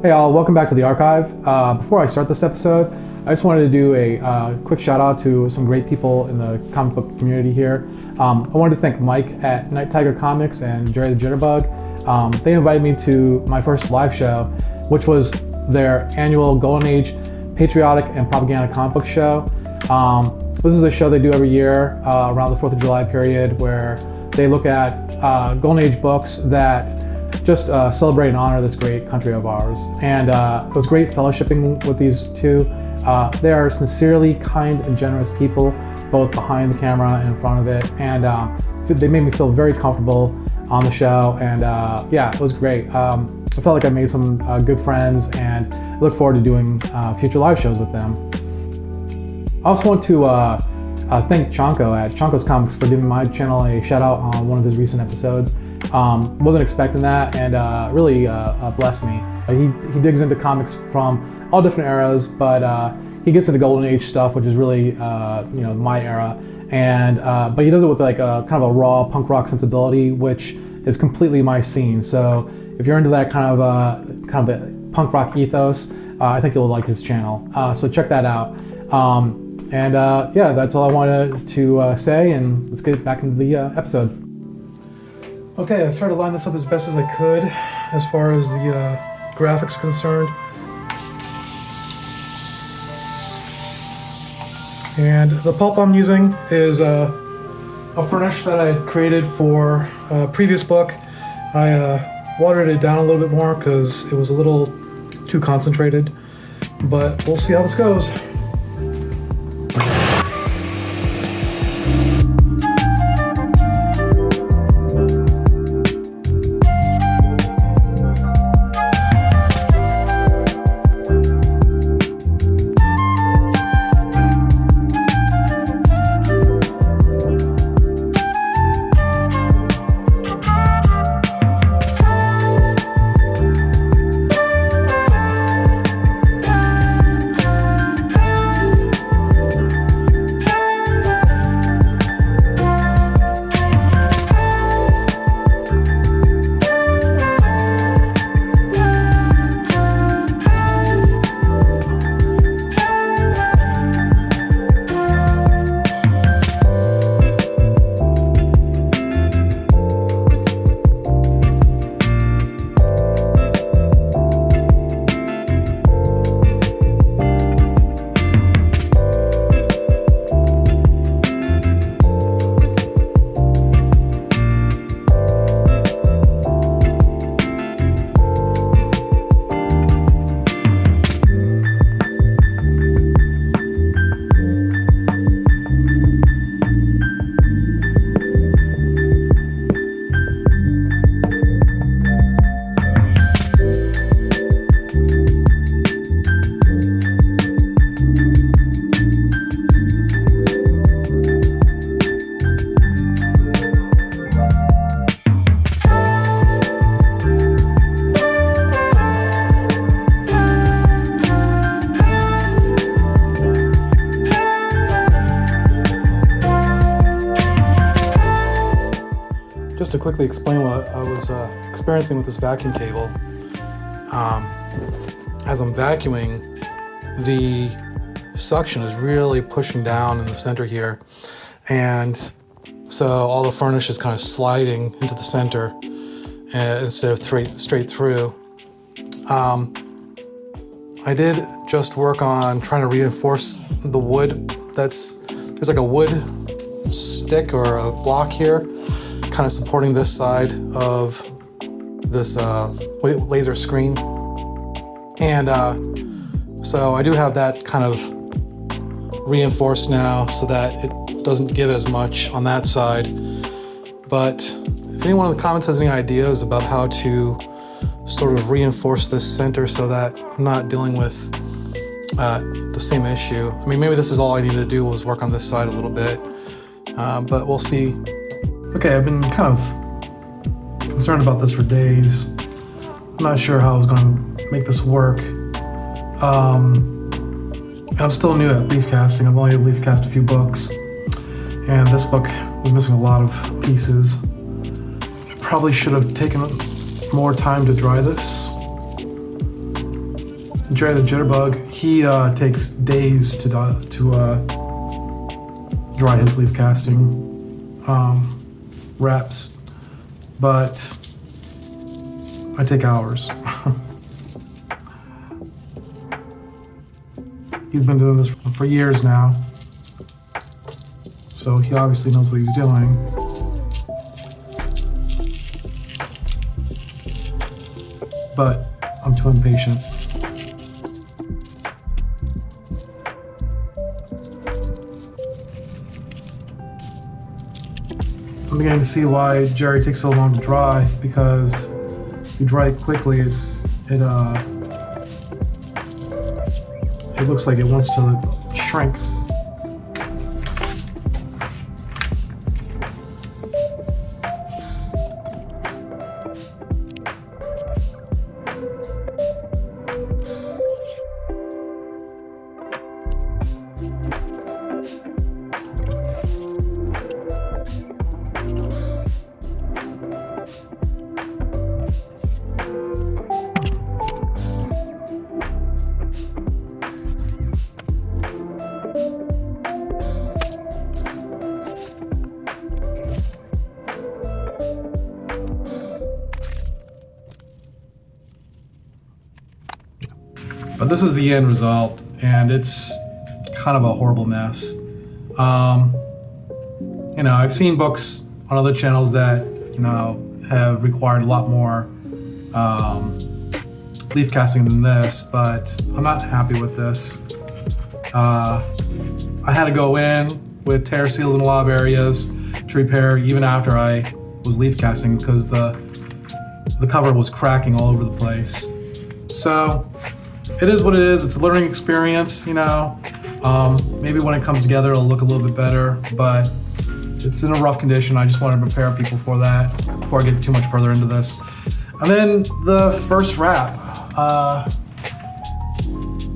Hey all, welcome back to the archive. Before I start this episode, I just wanted to do a quick shout out to some great people in the comic book community here. I wanted to thank Mike at Night Tiger Comics and Jerry the Jitterbug. They invited me to my first live show, which was their annual Golden Age Patriotic and Propaganda comic book show. This is a show they do every year around the 4th of July period where they look at Golden Age books that just celebrate and honor this great country of ours. And it was great fellowshipping with these two. They are sincerely kind and generous people, both behind the camera and in front of it. And they made me feel very comfortable on the show. And yeah, it was great. I felt like I made some good friends and I look forward to doing future live shows with them. I also want to thank Chonko at Chonko's Comics for giving my channel a shout out on one of his recent episodes. Wasn't expecting that, and really blessed me. He digs into comics from all different eras, but he gets into Golden Age stuff, which is really my era. And but he does it with like a kind of a raw punk rock sensibility, which is completely my scene. So if you're into that kind of a punk rock ethos, I think you'll like his channel. So check that out. Yeah, that's all I wanted to say, and let's get back into the episode. Okay, I've tried to line this up as best as I could as far as the graphics are concerned. And the pulp I'm using is a furnish that I had created for a previous book. I watered it down a little bit more because it was a little too concentrated, but we'll see how this goes. Just to quickly explain what I was experiencing with this vacuum cable. As I'm vacuuming, the suction is really pushing down in the center here. And so all the furnish is kind of sliding into the center instead of straight through. I did just work on trying to reinforce the wood. There's like a wood stick or a block here, kind of supporting this side of this laser screen. And so I do have that kind of reinforced now so that it doesn't give as much on that side. But if anyone in the comments has any ideas about how to sort of reinforce this center so that I'm not dealing with the same issue. I mean, maybe this is all I needed to do was work on this side a little bit, but we'll see. Okay, I've been kind of concerned about this for days. I'm not sure how I was going to make this work. And I'm still new at leaf casting. I've only leaf cast a few books, and this book was missing a lot of pieces. I probably should have taken more time to dry this. Jerry the Jitterbug, he takes days to dry his leaf casting wraps, but I take hours. He's been doing this for years now, so he obviously knows what he's doing. But I'm too impatient. I'm beginning to see why Jerry takes so long to dry, because if you dry it quickly, it looks like it wants to shrink. But this is the end result, and it's kind of a horrible mess. You know, I've seen books on other channels that, you know, have required a lot more leaf casting than this, but I'm not happy with this. I had to go in with tear seals in a lot of areas to repair even after I was leaf casting, because the cover was cracking all over the place. So it is what it is. It's a learning experience, you know. Maybe when it comes together, it'll look a little bit better, but it's in a rough condition. I just want to prepare people for that before I get too much further into this. And then the first wrap.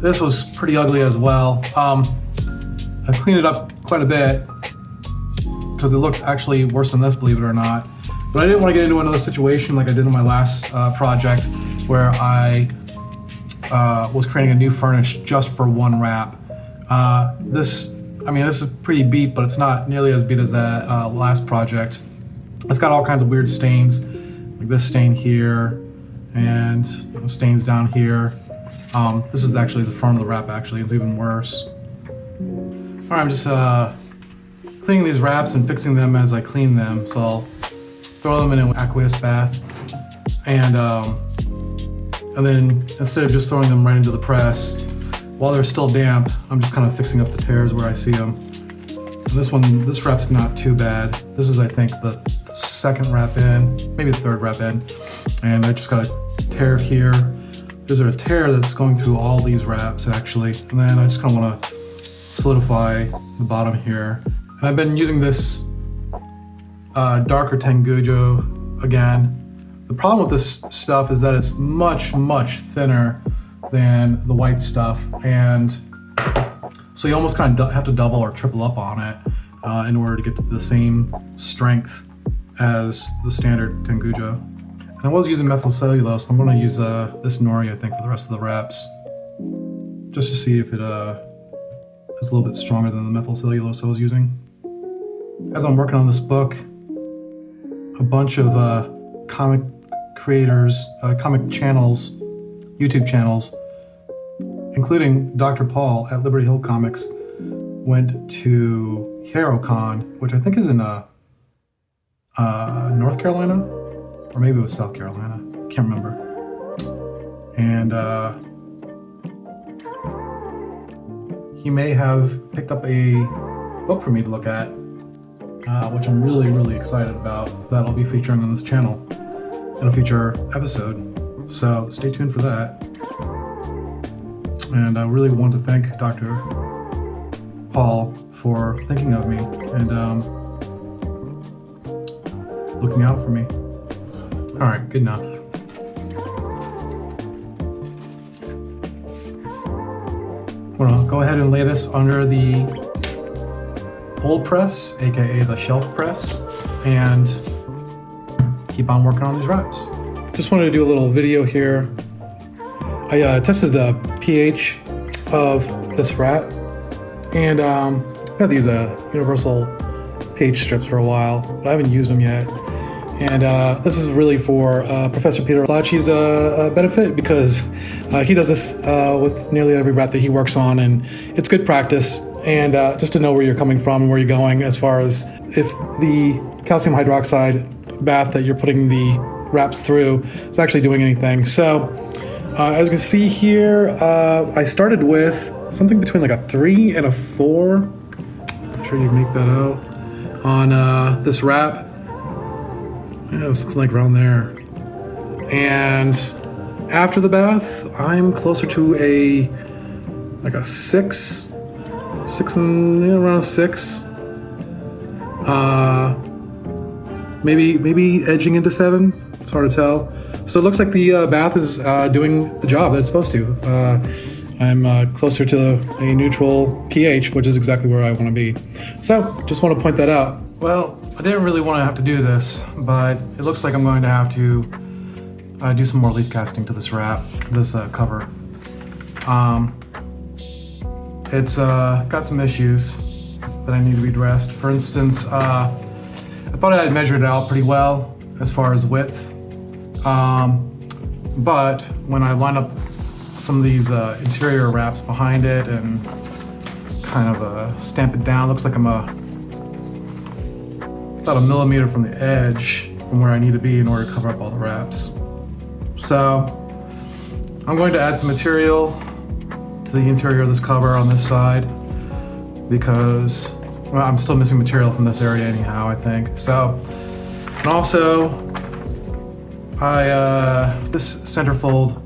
This was pretty ugly as well. I cleaned it up quite a bit because it looked actually worse than this, believe it or not. But I didn't want to get into another situation like I did in my last project, where I was creating a new furnish just for one wrap. This is pretty beat, but it's not nearly as beat as that last project. It's got all kinds of weird stains, like this stain here, and stains down here. This is actually the front of the wrap, actually. It's even worse. All right, I'm just cleaning these wraps and fixing them as I clean them. So I'll throw them in an aqueous bath, and then instead of just throwing them right into the press, while they're still damp, I'm just kind of fixing up the tears where I see them. And this wrap's not too bad. This is, I think, the second wrap in, maybe the third wrap in. And I just got a tear here. There's a tear that's going through all these wraps, actually. And then I just kind of want to solidify the bottom here. And I've been using this darker Tengujo again. The problem with this stuff is that it's much, much thinner than the white stuff, and so you almost kind of have to double or triple up on it in order to get the same strength as the standard Tengujo. And I was using methyl cellulose, but I'm going to use this nori, I think, for the rest of the wraps, just to see if it is a little bit stronger than the methyl cellulose I was using. As I'm working on this book, a bunch of comic creators, comic channels, YouTube channels, including Dr. Paul at Liberty Hill Comics, went to HeroCon, which I think is in North Carolina, or maybe it was South Carolina, can't remember. And he may have picked up a book for me to look at, which I'm really, really excited about, that I'll be featuring on this channel in a future episode. So stay tuned for that. And I really want to thank Dr. Paul for thinking of me and looking out for me. All right, good enough. I'm gonna go ahead and lay this under the old press, aka the shelf press, and keep on working on these wraps. Just wanted to do a little video here. I tested the pH of this rat, and I've had these universal pH strips for a while, but I haven't used them yet. And this is really for Professor Peter Lacci's benefit, because he does this with nearly every rat that he works on, and it's good practice, and just to know where you're coming from and where you're going as far as if the calcium hydroxide bath that you're putting the rats through is actually doing anything. So as you can see here, I started with something between like a 3 and a 4. I'm sure you can make that out on this wrap. Yeah, it's like around there. And after the bath, I'm closer to like a 6 and around 6. Maybe edging into 7. It's hard to tell. So it looks like the bath is doing the job that it's supposed to. I'm closer to a neutral pH, which is exactly where I want to be. So just want to point that out. Well, I didn't really want to have to do this, but it looks like I'm going to have to do some more leaf casting to this wrap, this cover. It's got some issues that I need to be addressed. For instance, I thought I had measured it out pretty well as far as width, but when I line up some of these interior wraps behind it and kind of stamp it down, looks like I'm about 1 millimeter from the edge from where I need to be in order to cover up all the wraps. So I'm going to add some material to the interior of this cover on this side, because well, I'm still missing material from this area anyhow, I think. So, and also this centerfold,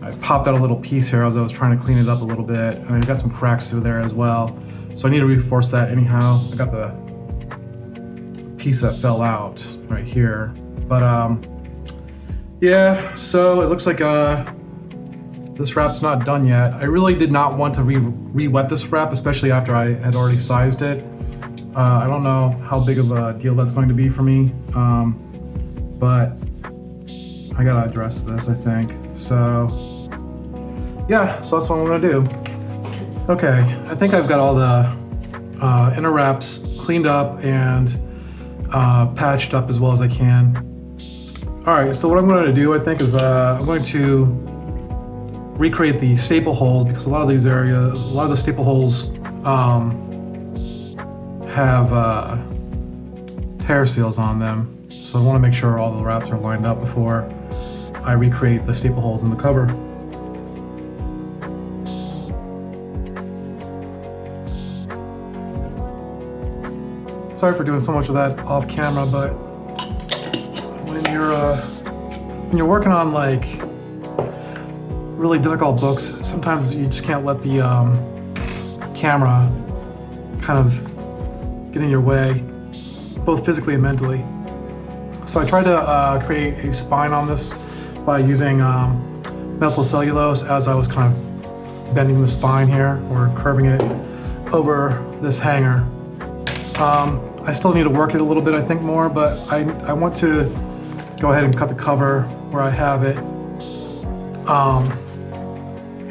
I popped out a little piece here as I was trying to clean it up a little bit, and I got some cracks through there as well. So I need to reinforce that anyhow. I got the piece that fell out right here, but yeah, so it looks like this wrap's not done yet. I really did not want to re-wet this wrap, especially after I had already sized it. I don't know how big of a deal that's going to be for me, but I gotta address this, I think. So yeah, so that's what I'm gonna do. Okay, I think I've got all the inner wraps cleaned up and patched up as well as I can. All right, so what I'm going to do, I think, is I'm going to recreate the staple holes, because a lot of the staple holes have tear seals on them. So I want to make sure all the wraps are lined up before I recreate the staple holes in the cover. Sorry for doing so much of that off camera, but when you're working on like really difficult books, sometimes you just can't let the camera kind of get in your way, both physically and mentally. So I tried to create a spine on this by using methyl cellulose as I was kind of bending the spine here, or curving it over this hanger. I still need to work it a little bit, I think, more, but I want to go ahead and cut the cover where I have it.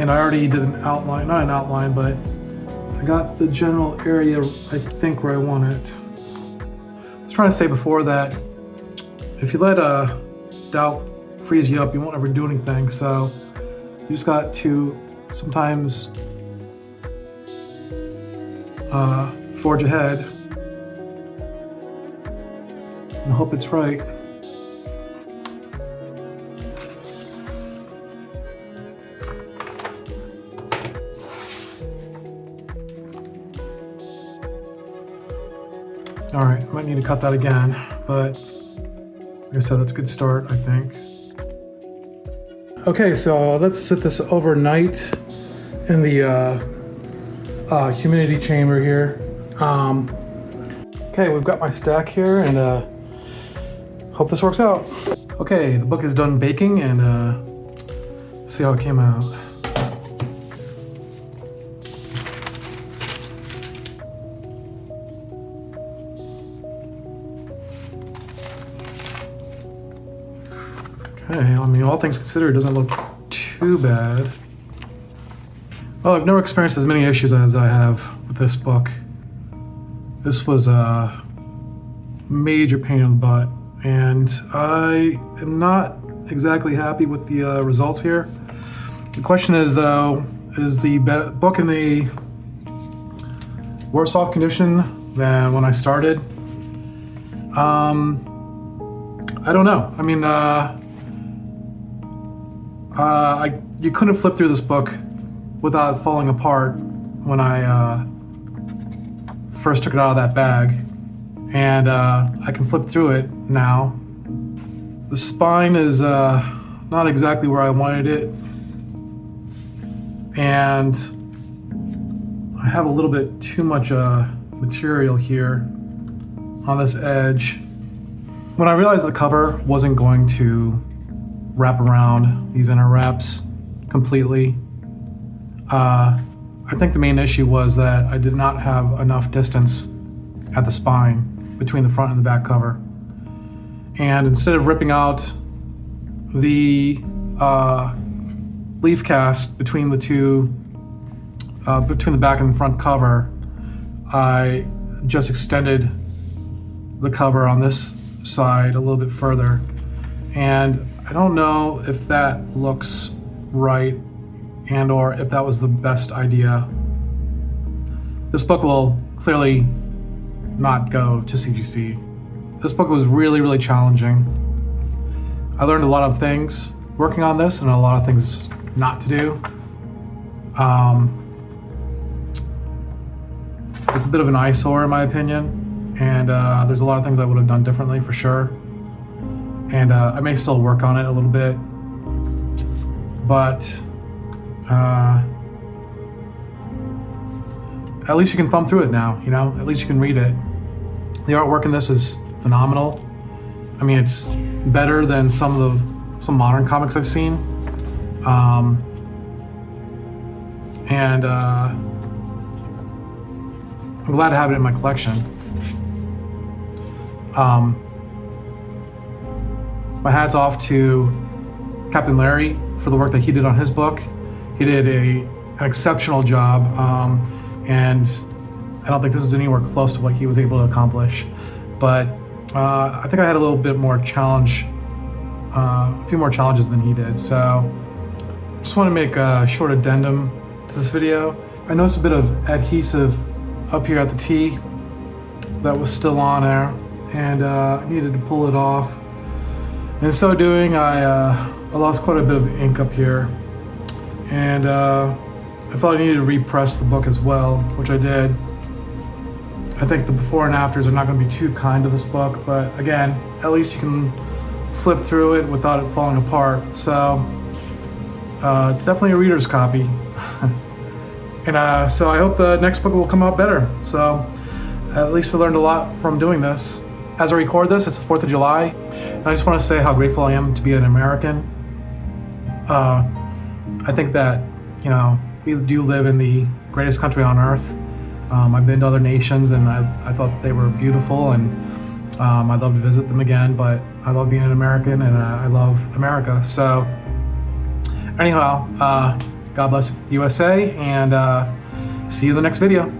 And I already did an outline, not an outline, but I got the general area, I think, where I want it. I was trying to say before that if you let doubt freeze you up, you won't ever do anything. So you just got to sometimes forge ahead and hope it's right. All right, I might need to cut that again, but like I said, that's a good start, I think. Okay, so let's sit this overnight in the humidity chamber here. Okay, we've got my stack here, and hope this works out. Okay, the book is done baking, and see how it came out. Okay, I mean, all things considered, it doesn't look too too bad. Well, I've never experienced as many issues as I have with this book. This was a major pain in the butt, and I am not exactly happy with the results here. The question is, though, is the book in a worse off condition than when I started? I don't know. I mean, you couldn't flip through this book without falling apart when I first took it out of that bag, and I can flip through it now. The spine is not exactly where I wanted it, and I have a little bit too much material here on this edge. When I realized the cover wasn't going to wrap around these inner wraps completely, I think the main issue was that I did not have enough distance at the spine between the front and the back cover. And instead of ripping out the leaf cast between the two, between the back and the front cover, I just extended the cover on this side a little bit further. And I don't know if that looks right and or if that was the best idea. This book will clearly not go to CGC. This book was really, really challenging. I learned a lot of things working on this and a lot of things not to do. It's a bit of an eyesore in my opinion, and there's a lot of things I would have done differently for sure. And I may still work on it a little bit, but at least you can thumb through it now, you know? At least you can read it. The artwork in this is phenomenal. I mean, it's better than some modern comics I've seen. And I'm glad to have it in my collection. My hat's off to Captain Larry for the work that he did on his book. He did an exceptional job, and I don't think this is anywhere close to what he was able to accomplish. But I think I had a little bit more challenge, a few more challenges than he did. So just want to make a short addendum to this video. I noticed a bit of adhesive up here at the T that was still on there, and I needed to pull it off. And in so doing, I lost quite a bit of ink up here, and I felt I needed to repress the book as well, which I did. I think the before and afters are not going to be too kind to this book, but again, at least you can flip through it without it falling apart. So it's definitely a reader's copy. And so I hope the next book will come out better. So at least I learned a lot from doing this. As I record this, it's the 4th of July, and I just want to say how grateful I am to be an American. I think that, you know, we do live in the greatest country on earth. I've been to other nations, and I thought they were beautiful, and I'd love to visit them again, but I love being an American, and I love America. So anyhow, God bless USA, and see you in the next video.